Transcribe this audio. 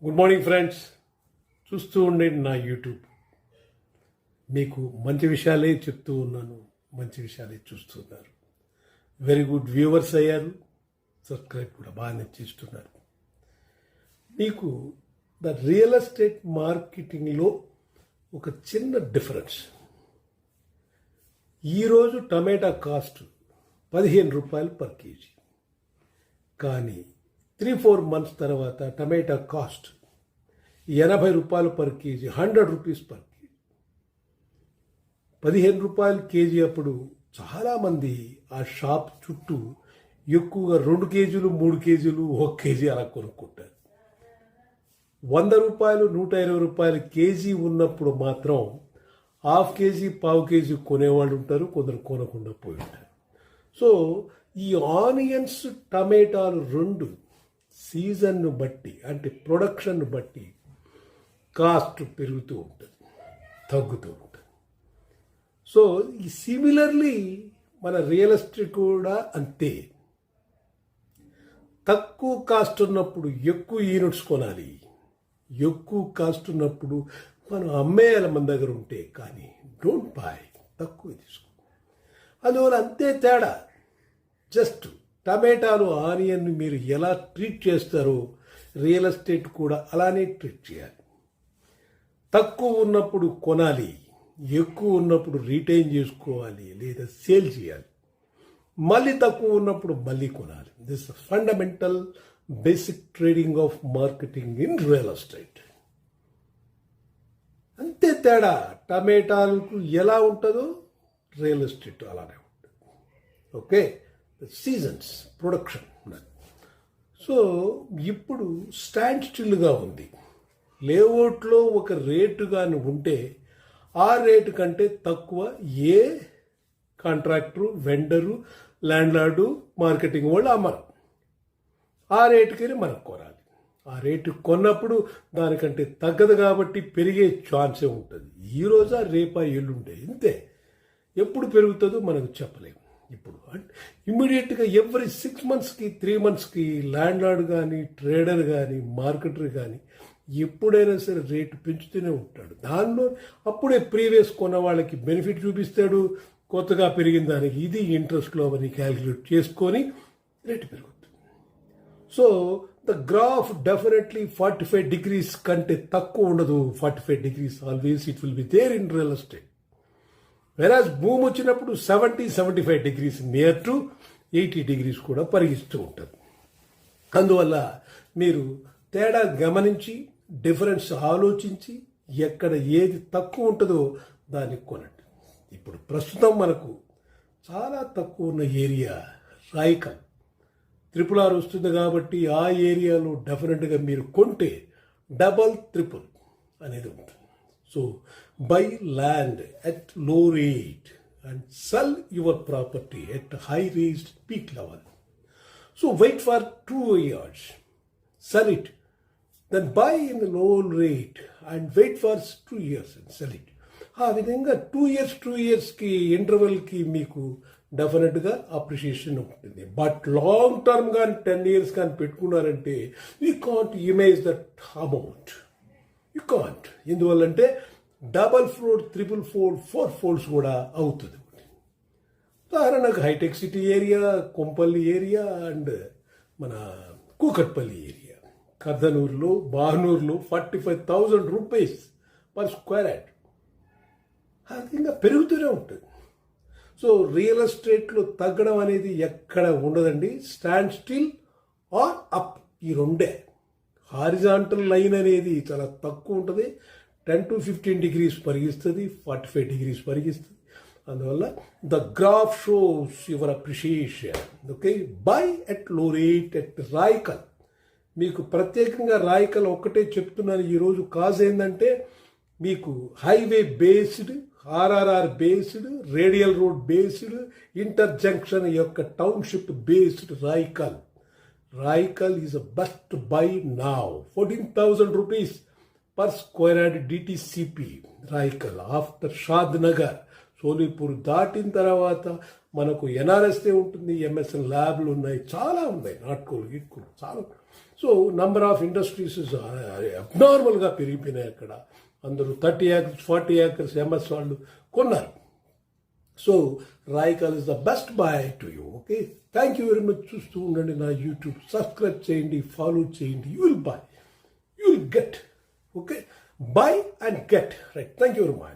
Good morning friends. చూస్తూ ఉండండి నా యూట్యూబ్. మీకు మంచి విషయాలే చెప్తూ ఉన్నాను, మంచి విషయాలే చూస్తున్నారు. వెరీ గుడ్ వ్యూవర్స్ అయ్యారు, సబ్స్క్రైబ్ కూడా బాగానే చేస్తున్నారు. మీకు ద రియల్ ఎస్టేట్ మార్కెటింగ్లో ఒక చిన్న డిఫరెన్స్. ఈరోజు టమాటా కాస్ట్ 15 రూపాయలు పర్ కేజీ, కానీ 3-4 మంత్స్ తర్వాత టమాటా కాస్ట్ 80 రూపాయలు per KG, 100 rupees per KG. 15 రూపాయలు కేజీ అప్పుడు చాలామంది ఆ షాప్ చుట్టూ ఎక్కువగా 2 కేజీలు 3 కేజీలు 1 కేజీ అలా కొనుక్కుంటారు. 100 రూపాయలు 120 రూపాయలు కేజీ ఉన్నప్పుడు మాత్రం హాఫ్ కేజీ పావు కేజీ కొనేవాళ్ళు ఉంటారు, కొందరు కొనకుండా పోయి ఉంటారు. సో ఈ ఆనియన్స్ టమాటాలు రెండు సీజన్ను బట్టి, అంటే ప్రొడక్షన్ను బట్టి కాస్ట్ పెరుగుతూ ఉంటుంది, తగ్గుతూ ఉంటుంది. సో ఈ సిమిలర్లీ మన రియల్ ఎస్టేట్ కూడా అంతే. తక్కువ కాస్ట్ ఉన్నప్పుడు ఎక్కువ యూనిట్స్ కొనాలి, ఎక్కువ కాస్ట్ ఉన్నప్పుడు మనం అమ్మేయాలి మన దగ్గర ఉంటే, కానీ డోంట్ బై, తక్కువ తీసుకో. అందువల్ల అంతే తేడా. జస్ట్ టమాటాలు ఆనియన్ మీరు ఎలా ట్రీట్ చేస్తారో రియల్ ఎస్టేట్ కూడా అలానే ట్రీట్ చేయాలి. తక్కువ ఉన్నప్పుడు కొనాలి, ఎక్కువ ఉన్నప్పుడు రీటైన్ చేసుకోవాలి లేదా సేల్ చేయాలి. మళ్ళీ తక్కువ ఉన్నప్పుడు మళ్ళీ కొనాలి. This fundamental basic trading of marketing in real estate. అంతే తేడా. టమాటాలకు ఎలా ఉంటుందో రియల్ ఎస్టేట్ అలానే ఉంటుంది. Okay, seasons production. సో ఇప్పుడు స్టాండ్ స్టిల్గా ఉంది. లేఅవుట్లో ఒక రేటు కానీ ఉంటే ఆ రేటు కంటే తక్కువ ఏ కాంట్రాక్టరు, వెండరు, ల్యాండ్లార్డు, మార్కెటింగ్ వాళ్ళు అమ్మరు. ఆ రేటుకని మనకు కొనాలి. ఆ రేటు కొన్నప్పుడు దానికంటే తగ్గదు కాబట్టి పెరిగే ఛాన్సే ఉంటుంది. ఈరోజా రేపా ఎల్లుండే ఇంతే. ఎప్పుడు పెరుగుతుందో మనకు చెప్పలేము. ఇప్పుడు ఇమ్మీడియట్గా ఎవ్రీ 6 మంత్స్కి 3 మంత్స్కి ల్యాండ్లార్డ్ కానీ, ట్రేడర్ కానీ, మార్కెటర్ కానీ ఎప్పుడైనా సరే రేటు పెంచుతూనే ఉంటాడు. దానిలో అప్పుడే ప్రీవియస్ కొన్న వాళ్ళకి బెనిఫిట్ చూపిస్తాడు, కొత్తగా పెరిగిన దానికి ఇది ఇంట్రెస్ట్లో అని క్యాలిక్యులేట్ చేసుకొని రేటు పెరుగుతుంది. So the graph definitely 45 degrees కంటే తక్కువ ఉండదు. 45 degrees always it will be there in real estate. వెరాజ్ భూమి వచ్చినప్పుడు 70-75 degrees నియర్ టు 80 degrees కూడా పరిగిస్తూ ఉంటుంది. అందువల్ల మీరు తేడా గమనించి, డిఫరెన్స్ ఆలోచించి, ఎక్కడ ఏది తక్కువ ఉంటుందో దాన్ని కొనండి. ఇప్పుడు ప్రస్తుతం మనకు చాలా తక్కువ ఉన్న ఏరియా రాయికల్. RRR వస్తుంది కాబట్టి ఆ ఏరియాలో డెఫినెట్గా మీరు కొంటే డబల్ ట్రిపుల్ అనేది ఉంటుంది. So buy land at low rate and sell your property at high raised peak level. So wait for 2 years, sell it, then buy in the low rate and wait for 2 years and sell it. ఆ విధంగా 2 yearsకి ఇంటర్వెల్కి మీకు డెఫినెట్గా appreciation ఉంటుంది. But long term కానీ 10 years కానీ పెట్టుకున్నారంటే you can't image that amount. You can't. ఎందువల్లంటే double floor, 3-4, 4 folds కూడా అవుతుంది. ఉదాహరణకు hitech city area, Kompally area and మన కూకట్పల్లి ఏరియా, కర్దనూరులో, బానూరులో 45,000 rupees పర్ స్క్వేర్ యార్డ్. అది ఇంకా పెరుగుతూనే ఉంటుంది. సో రియల్ ఎస్టేట్లో తగ్గడం అనేది ఎక్కడ ఉండదండి. స్టాండ్ స్టిల్ ఆర్ అప్, ఈ రెండే. హారిజాంటల్ లైన్ అనేది చాలా తక్కువ ఉంటుంది. 10-15 degrees పరిగిస్తుంది, 45 degrees పరిగిస్తుంది. అందువల్ల the graph shows your appreciation. Okay, buy at low rate at Raikal. మీకు ప్రత్యేకంగా రాయికల్ ఒక్కటే చెప్తున్నాను ఈరోజు. కాజ్ ఏంటంటే మీకు highway based, RRR based, radial road based, inter junction యొక్క township based Raikal. Raikal is a best buy now. 14,000 rupees per square yard DTCP. Raikal after Shadnagar. సోలీపూర్ దాటిన తర్వాత మనకు NRSA ఉంటుంది, MSN ల్యాబ్లు ఉన్నాయి, చాలా ఉన్నాయి, నాటుకోలు గిట్టుకోలు చాలా. సో నంబర్ ఆఫ్ ఇండస్ట్రీస్ అబ్నార్మల్గా పెరిగిపోయినాయి అక్కడ. అందరూ 30 acres 40 acres ఎంఎస్ వాళ్ళు కొన్నారు. So Raikal is the best buy to you. Okay, thank you very much. చూస్తూ ఉండండి నా యూట్యూబ్, సబ్స్క్రైబ్ చేయండి, ఫాలో చేయండి. You will buy, you will get. Okay, buy and get. Right, thank you very much.